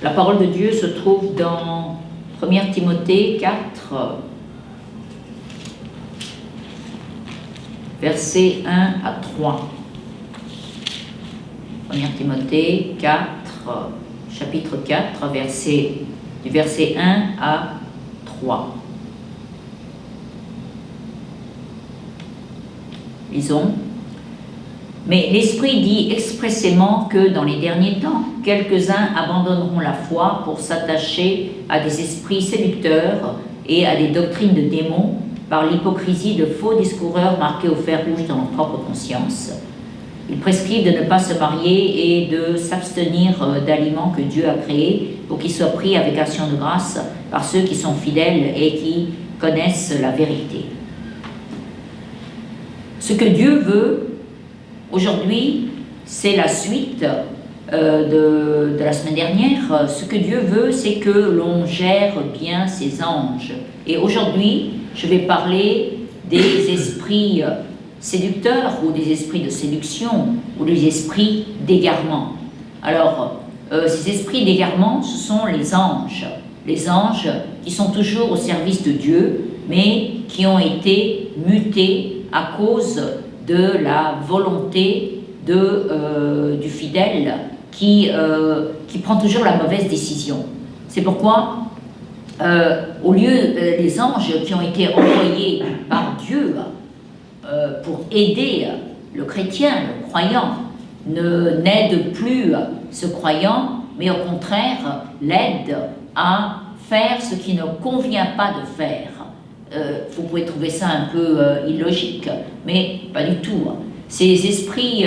La parole de Dieu se trouve dans 1 Timothée 4, versets 1 à 3. 1 Timothée 4, chapitre 4, du verset 1 à 3. Lisons. Mais l'Esprit dit expressément que dans les derniers temps, quelques-uns abandonneront la foi pour s'attacher à des esprits séducteurs et à des doctrines de démons par l'hypocrisie de faux discoureurs marqués au fer rouge dans leur propre conscience. Ils prescrivent de ne pas se marier et de s'abstenir d'aliments que Dieu a créés pour qu'ils soient pris avec action de grâce par ceux qui sont fidèles et qui connaissent la vérité. Ce que Dieu veut aujourd'hui, c'est la suite de la semaine dernière. Ce que Dieu veut, c'est que l'on gère bien ses anges. Et aujourd'hui, je vais parler des esprits séducteurs ou des esprits de séduction ou des esprits d'égarement. Alors, ces esprits d'égarement, ce sont les anges. Les anges qui sont toujours au service de Dieu, mais qui ont été mutés à cause de la volonté du fidèle qui prend toujours la mauvaise décision. C'est pourquoi, au lieu les anges qui ont été envoyés par Dieu pour aider le chrétien, le croyant, n'aident plus ce croyant, mais au contraire l'aident à faire ce qui ne convient pas de faire. Vous pouvez trouver ça un peu illogique, mais pas du tout. Ces esprits,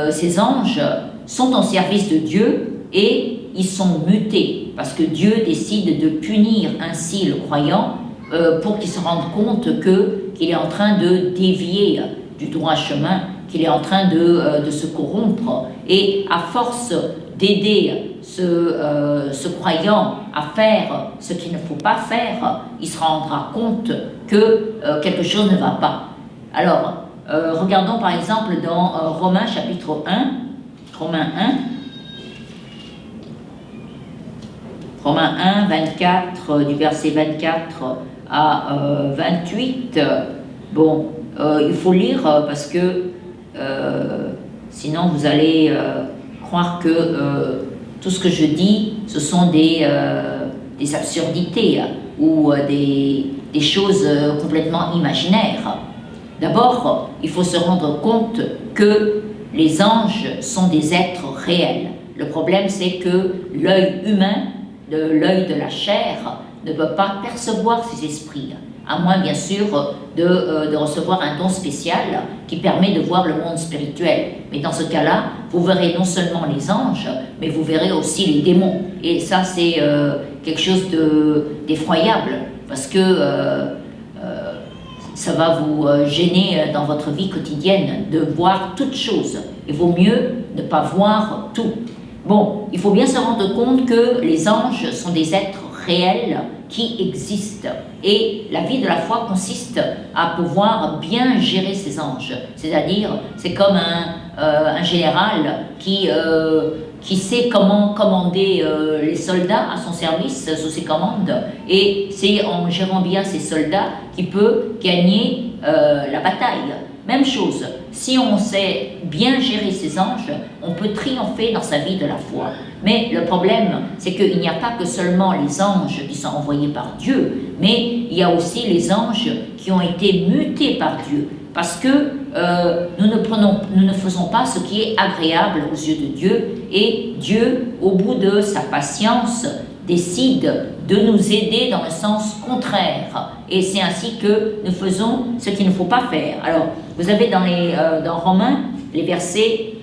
ces anges sont en service de Dieu et ils sont mutés parce que Dieu décide de punir ainsi le croyant pour qu'il se rende compte qu'il est en train de dévier du droit chemin, qu'il est en train de se corrompre. Et à force d'aider ce croyant à faire ce qu'il ne faut pas faire, il se rendra compte que quelque chose ne va pas. Alors, regardons par exemple dans Romains chapitre 1, Romains 1, 24, du verset 24 à 28. Bon, il faut lire parce que sinon vous allez croire que tout ce que je dis, ce sont des absurdités ou des choses complètement imaginaires. D'abord, il faut se rendre compte que les anges sont des êtres réels. Le problème, c'est que l'œil humain, l'œil de la chair, ne peut pas percevoir ces esprits, à moins bien sûr de recevoir un don spécial qui permet de voir le monde spirituel. Mais dans ce cas-là, vous verrez non seulement les anges, mais vous verrez aussi les démons. Et ça, c'est quelque chose d'effroyable, parce que ça va vous gêner dans votre vie quotidienne de voir toutes choses. Il vaut mieux ne pas voir tout. Bon, il faut bien se rendre compte que les anges sont des êtres réels qui existent. Et la vie de la foi consiste à pouvoir bien gérer ces anges. C'est-à-dire, c'est comme un général qui sait comment commander les soldats à son service, sous ses commandes. Et c'est en gérant bien ces soldats qu'il peut gagner la bataille. Même chose, si on sait bien gérer ses anges, on peut triompher dans sa vie de la foi. Mais le problème, c'est qu'il n'y a pas que seulement les anges qui sont envoyés par Dieu, mais il y a aussi les anges qui ont été mutés par Dieu. Parce que nous ne faisons pas ce qui est agréable aux yeux de Dieu, et Dieu, au bout de sa patience, décide de nous aider dans le sens contraire. Et c'est ainsi que nous faisons ce qu'il ne faut pas faire. Alors, vous avez dans Romains, les versets,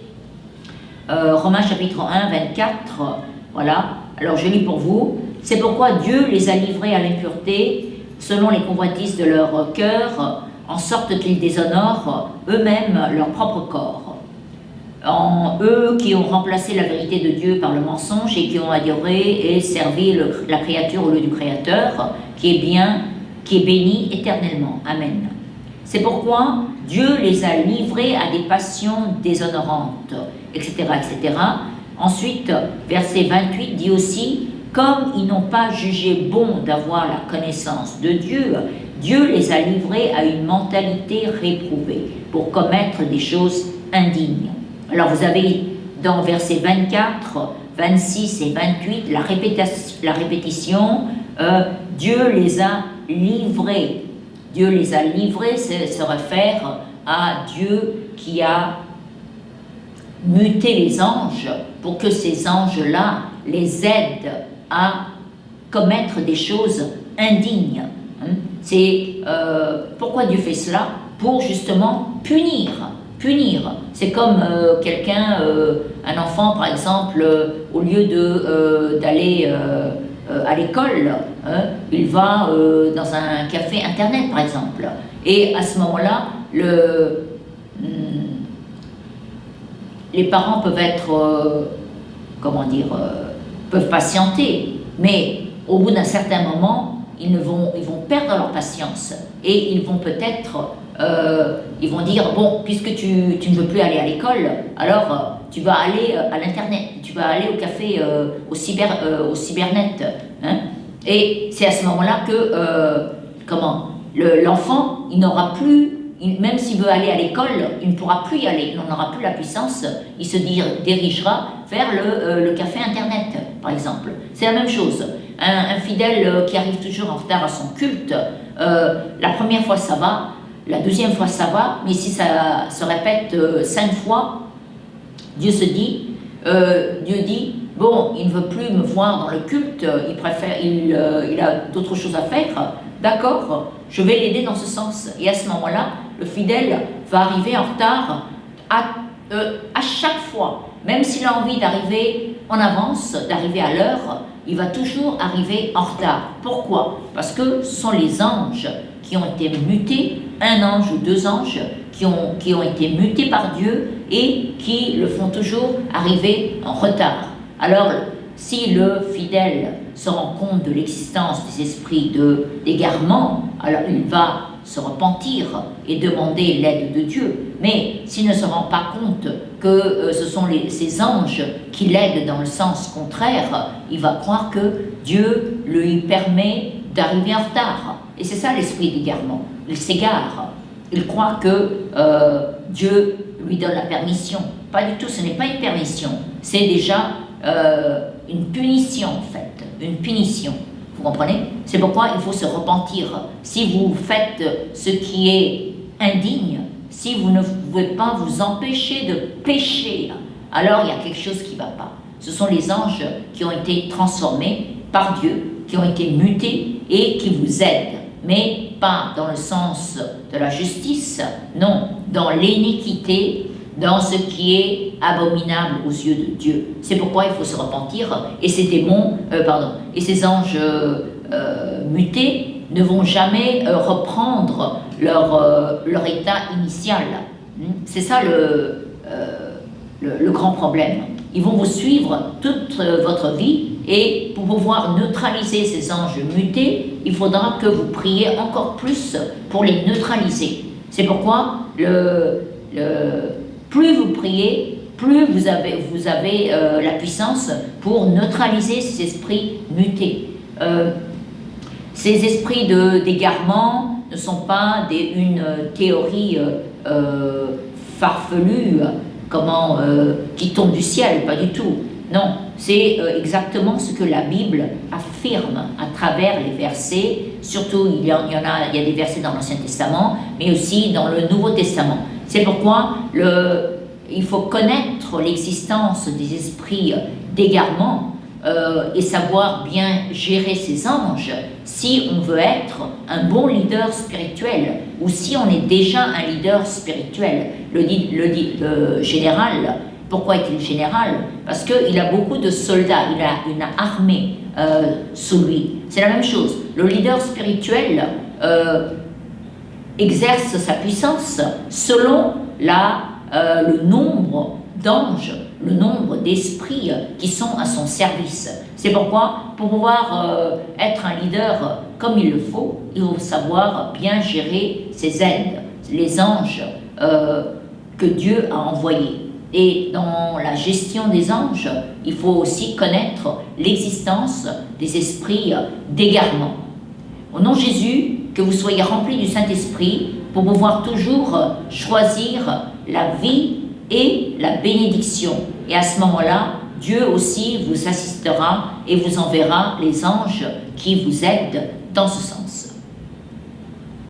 Romains chapitre 1, 24, voilà. Alors, je lis pour vous. C'est pourquoi Dieu les a livrés à l'impureté, selon les convoitises de leur cœur, en sorte qu'ils déshonorent eux-mêmes leur propre corps. En eux qui ont remplacé la vérité de Dieu par le mensonge et qui ont adoré et servi la créature au lieu du Créateur, qui est béni éternellement. Amen. C'est pourquoi Dieu les a livrés à des passions déshonorantes, etc., etc., Ensuite, verset 28 dit aussi, comme ils n'ont pas jugé bon d'avoir la connaissance de Dieu, Dieu les a livrés à une mentalité réprouvée pour commettre des choses indignes. Alors vous avez dans versets 24, 26 et 28 la répétition, Dieu les a livrés. Dieu les a livrés se réfère à Dieu qui a muté les anges pour que ces anges-là les aident à commettre des choses indignes. C'est pourquoi Dieu fait cela? Pour justement punir. C'est comme quelqu'un, un enfant par exemple, au lieu d'aller à l'école, il va dans un café internet par exemple. Et à ce moment-là, les parents peuvent être, peuvent patienter, mais au bout d'un certain moment, ils vont perdre leur patience et ils vont peut-être, ils vont dire, bon, puisque tu ne veux plus aller à l'école, alors tu vas aller à l'internet, tu vas aller au café, au cybernet. Et c'est à ce moment-là que, l'enfant, il n'aura plus, même s'il veut aller à l'école, il ne pourra plus y aller, il n'en aura plus la puissance, il se dirigera vers le café internet, par exemple. C'est la même chose. Un fidèle qui arrive toujours en retard à son culte, la première fois ça va, la deuxième fois ça va, mais si ça se répète 5 fois, Dieu dit, bon, il ne veut plus me voir dans le culte, il a d'autres choses à faire, d'accord, je vais l'aider dans ce sens. Et à ce moment-là, le fidèle va arriver en retard à chaque fois, même s'il a envie d'arriver en avance, d'arriver à l'heure, il va toujours arriver en retard. Pourquoi? Parce que ce sont les anges qui ont été mutés, un ange ou 2 anges qui ont été mutés par Dieu et qui le font toujours arriver en retard. Alors, si le fidèle se rend compte de l'existence des esprits d'égarement, alors il va se repentir et demander l'aide de Dieu. Mais s'il ne se rend pas compte que ce sont ces anges qui l'aident dans le sens contraire, il va croire que Dieu lui permet d'arriver en retard. Et c'est ça l'esprit d'égarement. Il s'égare. Il croit que Dieu lui donne la permission. Pas du tout, ce n'est pas une permission. C'est déjà une punition en fait. Une punition. Vous comprenez? C'est pourquoi il faut se repentir. Si vous faites ce qui est indigne, si vous ne pouvez pas vous empêcher de pécher, alors il y a quelque chose qui ne va pas. Ce sont les anges qui ont été transformés par Dieu, qui ont été mutés et qui vous aident. Mais pas dans le sens de la justice, non, dans l'iniquité, dans ce qui est abominable aux yeux de Dieu. C'est pourquoi il faut se repentir, et ces démons, et ces anges mutés ne vont jamais reprendre leur état initial. C'est ça le grand problème. Ils vont vous suivre toute votre vie, et pour pouvoir neutraliser ces anges mutés, il faudra que vous priez encore plus pour les neutraliser. C'est pourquoi plus vous priez, plus vous avez la puissance pour neutraliser ces esprits mutés. Ces esprits d'égarement ne sont pas une théorie farfelue, qui tombe du ciel, pas du tout. Non, c'est exactement ce que la Bible affirme à travers les versets. Surtout, il y a des versets dans l'Ancien Testament, mais aussi dans le Nouveau Testament. C'est pourquoi il faut connaître l'existence des esprits d'égarement et savoir bien gérer ces anges si on veut être un bon leader spirituel ou si on est déjà un leader spirituel. Le général, pourquoi est-il général? Parce qu'il a beaucoup de soldats, il a une armée sous lui. C'est la même chose. Le leader spirituel exerce sa puissance selon le nombre d'anges, le nombre d'esprits qui sont à son service. C'est pourquoi, pour pouvoir être un leader comme il le faut, il faut savoir bien gérer ses aides, les anges que Dieu a envoyés. Et dans la gestion des anges, il faut aussi connaître l'existence des esprits d'égarement. Au nom de Jésus, que vous soyez remplis du Saint-Esprit pour pouvoir toujours choisir la vie et la bénédiction. Et à ce moment-là, Dieu aussi vous assistera et vous enverra les anges qui vous aident dans ce sens.